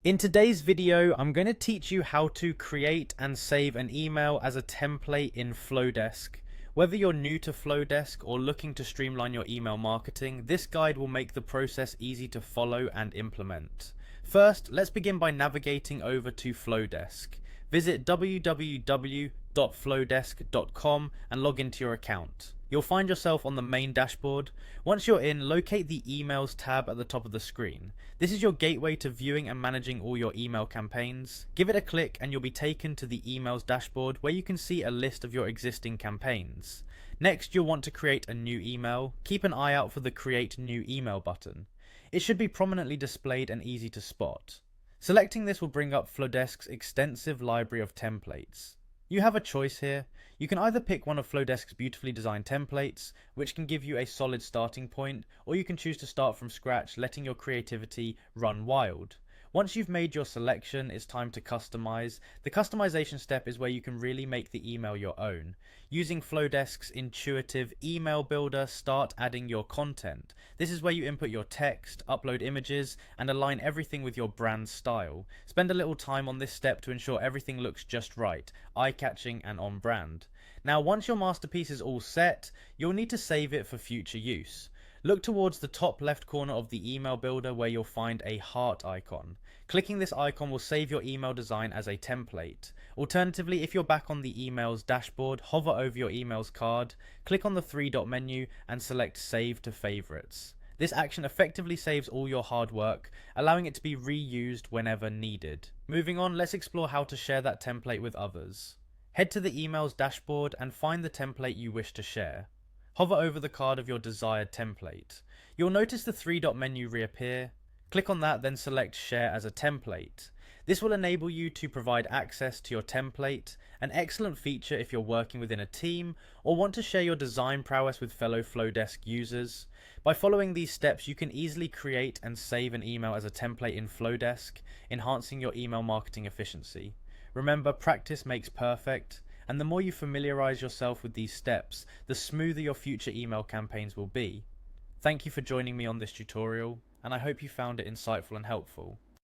In today's video, I'm going to teach you how to create and save an email as a template in Flodesk. Whether you're new to Flodesk or looking to streamline your email marketing, this guide will make the process easy to follow and implement. First, let's begin by navigating over to Flodesk. Visit www.flodesk.com and log into your account. You'll find yourself on the main dashboard. Once you're in, locate the Emails tab at the top of the screen. This is your gateway to viewing and managing all your email campaigns. Give it a click and you'll be taken to the Emails dashboard where you can see a list of your existing campaigns. Next, you'll want to create a new email. Keep an eye out for the Create New Email button. It should be prominently displayed and easy to spot. Selecting this will bring up Flodesk's extensive library of templates. You have a choice here. You can either pick one of Flodesk's beautifully designed templates, which can give you a solid starting point, or you can choose to start from scratch, letting your creativity run wild. Once you've made your selection, it's time to customize. The customization step is where you can really make the email your own. Using Flodesk's intuitive email builder, start adding your content. This is where you input your text, upload images, and align everything with your brand style. Spend a little time on this step to ensure everything looks just right, eye-catching and on brand. Now, once your masterpiece is all set, you'll need to save it for future use. Look towards the top left corner of the email builder where you'll find a heart icon. Clicking this icon will save your email design as a template. Alternatively, if you're back on the emails dashboard, hover over your emails card, click on the three-dot menu and select Save to Favorites. This action effectively saves all your hard work, allowing it to be reused whenever needed. Moving on, let's explore how to share that template with others. Head to the emails dashboard and find the template you wish to share. Hover over the card of your desired template. You'll notice the three-dot menu reappear. Click on that, then select Share as a Template. This will enable you to provide access to your template, an excellent feature if you're working within a team or want to share your design prowess with fellow Flodesk users. By following these steps, you can easily create and save an email as a template in Flodesk, enhancing your email marketing efficiency. Remember, practice makes perfect. And the more you familiarize yourself with these steps, the smoother your future email campaigns will be. Thank you for joining me on this tutorial, and I hope you found it insightful and helpful.